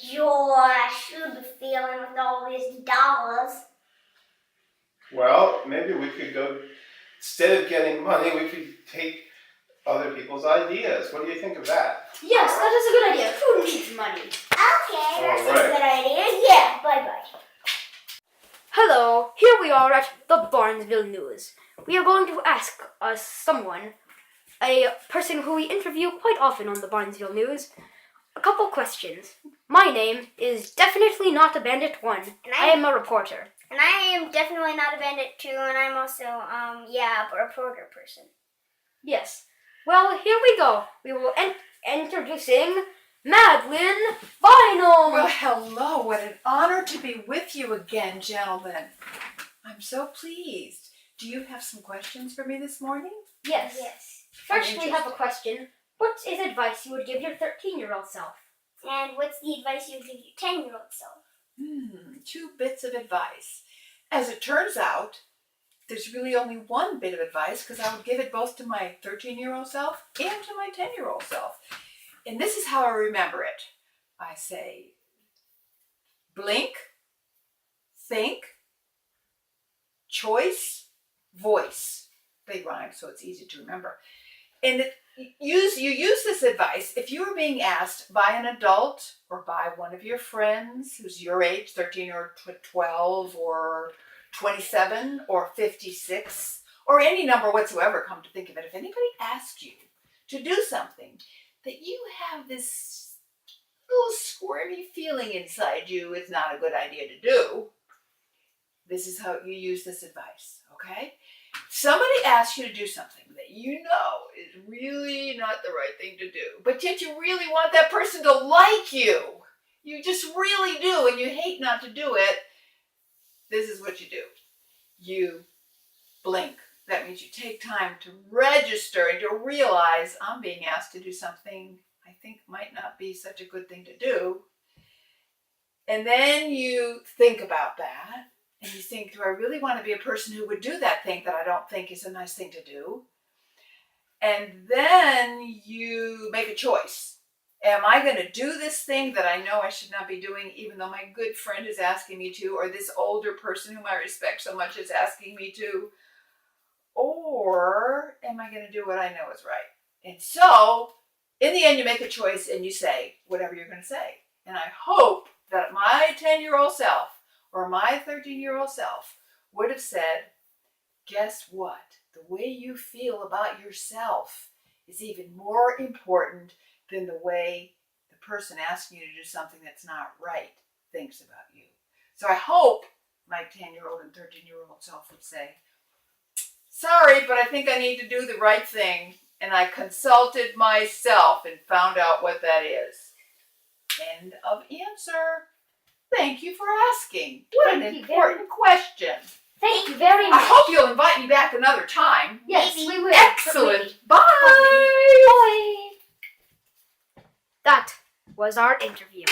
joy I should be feeling with all these dollars. Well, maybe we could go, instead of getting money, we could take other people's ideas. What do you think of that? Yes, that is a good idea. Who needs money? Okay, that's All right. a good idea. Yeah, bye-bye. Hello, here we are at the Barnesville News. We are going to ask someone, a person who we interview quite often on the Barnesville News, a couple questions. My name is definitely not a Bandit 1. I am a reporter. And I am definitely not a Bandit 2, and I'm also, a reporter person. Yes. Well, here we go. We will introducing Madeline Bynum. Well, hello. What an honor to be with you again, gentlemen. I'm so pleased. Do you have some questions for me this morning? Yes. Yes. First, we have a question. What is advice you would give your 13-year-old self? And what's the advice you would give your 10-year-old self? 2 bits of advice. As it turns out, there's really only 1 bit of advice because I would give it both to my 13-year-old self and to my 10-year-old self. And this is how I remember it. I say, blink, think, choice, voice. They rhyme, so it's easy to remember. And you use this advice if you are being asked by an adult or by one of your friends who's your age, 13 or 12 or 27 or 56 or any number whatsoever, come to think of it. If anybody asks you to do something that you have this little squirmy feeling inside you it's not a good idea to do, this is how you use this advice, okay? Somebody asks you to do something that you know is really not the right thing to do, but yet you really want that person to like you. You just really do, and you hate not to do it. This is what you do. You blink. That means you take time to register and to realize I'm being asked to do something I think might not be such a good thing to do. And then you think about that. And you think, do I really want to be a person who would do that thing that I don't think is a nice thing to do? And then you make a choice. Am I going to do this thing that I know I should not be doing, even though my good friend is asking me to, or this older person whom I respect so much is asking me to? Or am I going to do what I know is right? And so, in the end, you make a choice and you say whatever you're going to say. And I hope that my 10-year-old self or my 13-year-old self would have said, guess what? The way you feel about yourself is even more important than the way the person asking you to do something that's not right thinks about you. So I hope my 10-year-old and 13-year-old self would say, sorry, but I think I need to do the right thing. And I consulted myself and found out what that is. End of answer. Thank you for asking. What an important question. Thank you very much. I hope you'll invite me back another time. Yes, we will. Excellent. Bye. Bye. That was our interview.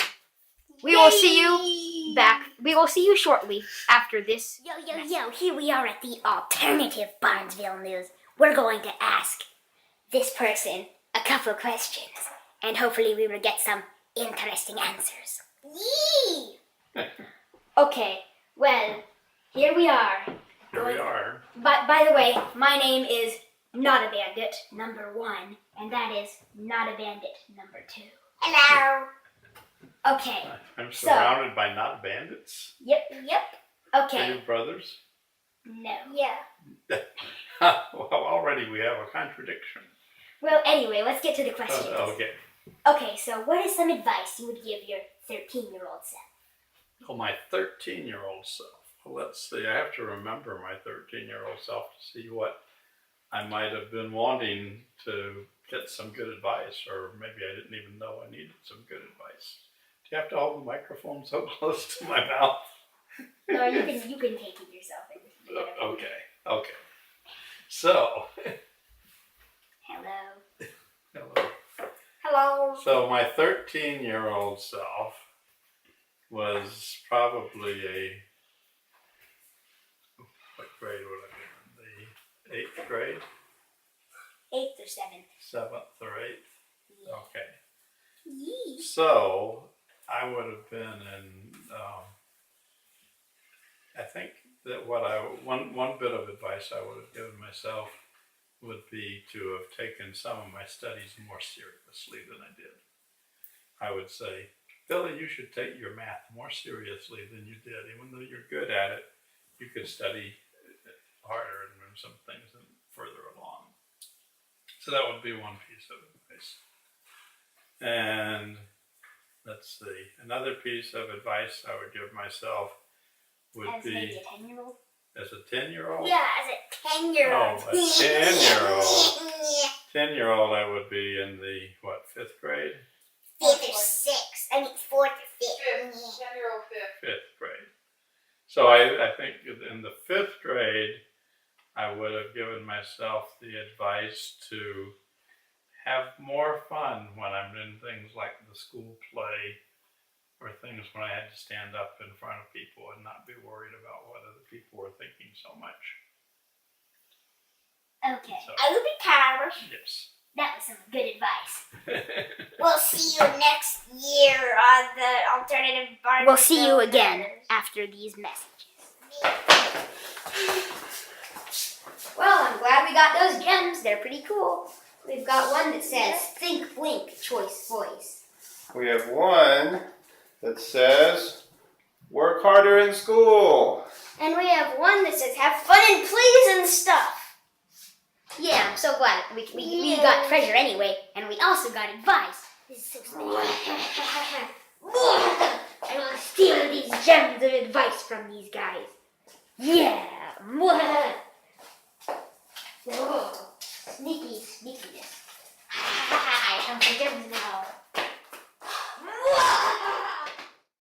We will see you back. We will see you shortly after this. Yo, here we are at the alternative Barnesville News. We're going to ask this person a couple questions, and hopefully we will get some interesting answers. Yee! Okay, well, here we are. Here we are. By the way, my name is Not a Bandit, number 1, and that is Not a Bandit, number 2. Hello. Okay. I'm surrounded by not bandits. Yep. Are Okay. you brothers? No. Yeah. Well, already we have a contradiction. Well, anyway, let's get to the questions. Okay. Okay, so what is some advice you would give your 13-year-old self? Oh, my 13-year-old self. Well, let's see. I have to remember my 13-year-old self to see what I might have been wanting to get some good advice, or maybe I didn't even know I needed some good advice. Do you have to hold the microphone so close to my mouth? No, you can take it yourself. Okay. So. Hello. Hello. So my 13-year-old self was probably what grade would I be in? The 8th grade? 8th or 7th. 7th or 8th? Yeah. Okay. Yee. So I would have been in. I think that one bit of advice I would have given myself would be to have taken some of my studies more seriously than I did. I would say, Billy, you should take your math more seriously than you did. Even though you're good at it, you could study harder and learn some things further along. So that would be one piece of advice. And let's see, another piece of advice I would give myself would As be maybe a 10-year-old? as a 10-year-old. Yeah, as a 10-year-old. Oh, a 10-year-old. 10-year-old, I would be in the, fifth grade? 5th or 6th. I mean, 4th or 5th. 10-year-old fifth. Fifth grade. So I think in the 5th grade, I would have given myself the advice to have more fun when I'm in things like the school play or things when I had to stand up in front of people and not be worried about what other people were thinking so much. Okay. So- I will be Towers. Yes. That was some good advice. We'll see you next year on the alternative Barnesville. We'll see you again after these messages. Well, I'm glad we got those gems. They're pretty cool. We've got one that says, think, blink, choice, voice. We have one that says, work harder in school. And we have one that says, have fun and plays and stuff. Yeah, I'm so glad. We got treasure anyway, and we also got advice. This is so special. I will steal these gems of advice from these guys. Yeah.